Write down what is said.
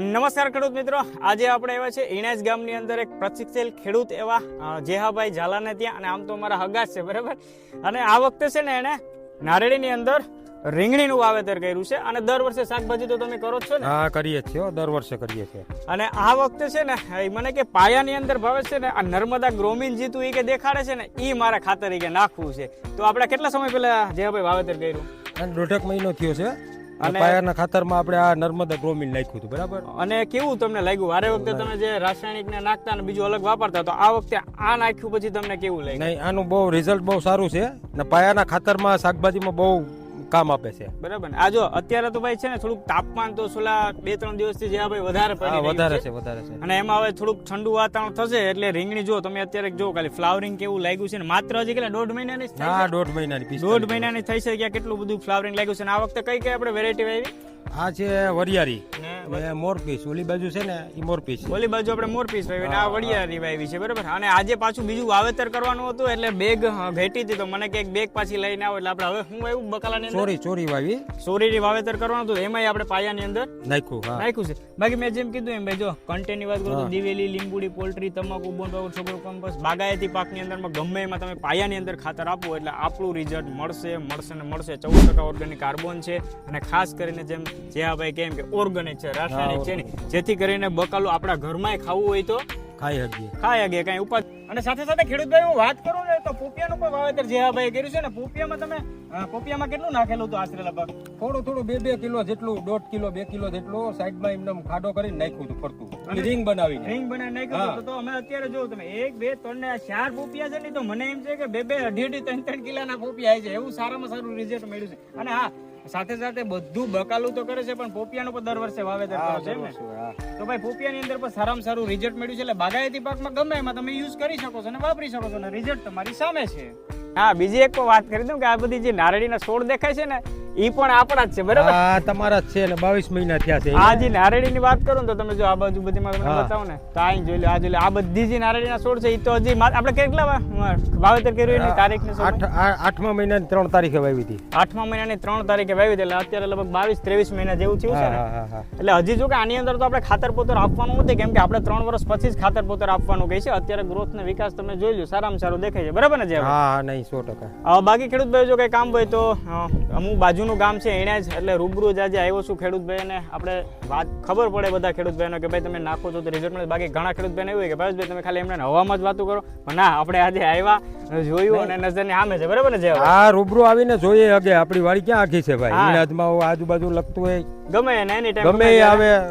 નમસ્કાર ખેડૂત મિત્રો, આજે આપણે આવ્યા છે ઈણાજ ગામની અંદર એક પ્રતિષ્ઠિત ખેડૂત એવા જેહાભાઈ ઝાલાને ત્યાં, અને આમ તો મારા હગા છે બરાબર. અને આ વખતે છે ને એને નારળીની અંદર રીંગણીનું વાવેતર કર્યું છે. અને દર વર્ષે શાકભાજી તો તમે કરો જ છો ને? હા, કરીએ છીએ, દર વર્ષે કરીએ છીએ. અને આ વખતે છે ને મને કે પાયાની અંદર ભાવે છે ને આ નર્મદા ગ્રોમીન જીતું એ કે દેખાડે છે ને એ મારા ખાતર એ કે નાખવું છે. તો આપણે કેટલા સમય પહેલા જેહાભાઈ વાવેતર કર્યું? અને 1.5 મહિનો થયો છે. અને પાયાના ખાતરમાં આપણે આ નર્મદા ગ્રોમીન નાખ્યું હતું બરાબર. અને કેવું તમને લાગ્યું? વારે વખતે તમે જે રાસાયણિક ને નાખતા અને બીજું અલગ વાપરતા, તો આ વખતે આ નાખ્યું પછી તમને કેવું લાગ્યું? નહીં, આનું બહુ રિઝલ્ટ બહુ સારું છે ને પાયાના ખાતરમાં શાકભાજીમાં બહુ કામ આપે છે બરાબર ને. આ જો અત્યારે તો ભાઈ છે ને થોડુંક તાપમાન તો છેલ્લા 2-3 દિવસથી જે ભાઈ વધારે પડી રહ્યું વધારે છે. અને એમાં હવે થોડુંક ઠંડુ વાતાવરણ થશે એટલે રીંગણી જો તમે અત્યારે જો ખાલી ફ્લાવરિંગ કેવું લાગ્યું છે ને. માત્ર હજી કેટલા 1.5 મહિનાની જ થઈ છે? હા, 1.5 મહિનાની. 1.5 મહિનાની થઈ છે ક્યાં કેટલું બધું ફ્લાવરિંગ લાગ્યું છે. અને આ વખતે કઈ કઈ આપણે વેરાયટી વાવી? આ છે વરિયાળી ને મોરપીસ. ઓલી બાજુ છે ને એ મોરપીસ, ઓલી બાજુ આપણે મોરપીસ વાવી અને આ વરિયાળી વાવી છે બરાબર. અને આજે પાછું બીજું વાવેતર કરવાનું હતું એટલે બેગ ઘેટી હતી, તો મને કે એક બેગ પાછી લઈને આવો એટલે આપણે હવે હું આવ્યું બકાલાની અંદર ચોરી વાવી, સોરીની વાવેતર કરવાનું હતું. એમાંય આપણે પાયાની અંદર નાખ્યું છે. બાકી મેં જેમ કીધું એમ ભાઈ જો કન્ટેન્ટની વાત કરું તો દિવેલી, લીંબુડી, પોલ્ટ્રી, તમાકુ, બોન્ડ, છોકરો કંપસ, બાગાયતી પાકની અંદરમાં ગમે એમાં તમે પાયાની અંદર ખાતર આપો એટલે આપણું રિઝલ્ટ મળશે. 14% ઓર્ગેનિક કાર્બન છે. અને ખાસ કરીને જેમ જેહાભાઈ કેમ કે ઓર્ગેનિક છે, રાસાયણિક છે ને, જેથી કરીને બકાલું આપણા ઘરમાં ખાવું હોય તો ખાઈ શકીએ કઈ ઉપાય. અને સાથે સાથે ખેડૂતભાઈ હું વાત કરું ને તો પોપિયાનું પણ વાવેતર જેહાભાઈ કર્યું છે ને. પોપિયામાં કેટલું નાખેલું હતું આશરે? લગભગ થોડું 2 કિલો જેટલું, 1.5 કિલો 2 કિલો જેટલું સાઈડમાં એમને ખાડો કરીને નાખ્યું હતું ફરતું, રીંગ બનાવી નાખ્યું. તો અમે અત્યારે જો તમે 1, 2, 3 ને 4 પોપિયા છે ને, તો મને એમ છે કે 2, 2, 3 કિલોના પોપિયા છે. એવું સારામાં સારું રિઝલ્ટ મળ્યું છે. અને હા, સાથે સાથે બધું બકાલું તો કરે છે પણ પોપિયાનું પણ દર વર્ષે વાવેતર કરે છે ને. તો ભાઈ પોપિયાની અંદર પણ સારામાં સારું રિઝલ્ટ મળ્યું છે. એટલે બાગાયતી પાકમાં ગમે એમાં તમે યુઝ કરી શકો છો અને વાપરી શકો છો અને રિઝલ્ટ તમારી સામે છે. હા, બીજી એક વાત કરી દઉં કે આ બધી જે નારળીના છોડ દેખાય છે ને ઈ પણ આપણા જ છે બરાબર. હા, તમારા જ છે ને 22 મહિના થયા છે. આ જે નારળીની વાત કરું તો તમે જો આ બાજુ બધીમાં તમને બતાવો ને તો આ જોઈ લો, આ જોઈ લો, આ બધી જે નારળીના છોડ છે ઈ તો હજી આપણે કેટલા વાવેતર કર્યું એની તારીખ ને 8મા મહિનાની 3 તારીખે વાવી હતી. 8મા મહિનાની 3 તારીખે વાવી હતી એટલે અત્યારે લગભગ 22-23 મહિના જેવું થયું છે ને. એટલે હજી જો કે આની અંદર તો આપણે ખાતર પોતર આપવાનું નથી, કેમ કે આપણે 3 વર્ષ પછી જ ખાતર પોતર આપવાનું કહે છે. અત્યારે ગ્રોથ ને વિકાસ તમે જોઈ લો, સારામાં સારું દેખાય છે બરાબર ને? જે હા, નહીં 100%. બાકી ખેડૂતભાઈ જો કઈ કામ હોય તો અમુક બાજુનું ગામ છે ઈણાજ, એટલે રૂબરૂ જ આજે આવ્યો છું ખેડૂતભાઈને. આપણે વાત ખબર પડે બધા ખેડૂતભાઈનો કે ભાઈ તમે નાખો છો તો રિઝલ્ટ મળે. બાકી ઘણા ખેડૂતભાઈને એવું કે ભાઈ તમે ખાલી એમને હવામાં જ વાતો કરો, પણ ના, આપણે આજે આવ્યા, જોયું અને નજરની સામે છે બરાબર ને? જે હા, રૂબરૂ આવીને જોઈએ અગે આપણી વાડી ક્યાં આખી છે ભાઈ. ઈણાજમાં આજુબાજુ લગતું હોય ગમે એને એની ટાઈમ ગમે આવે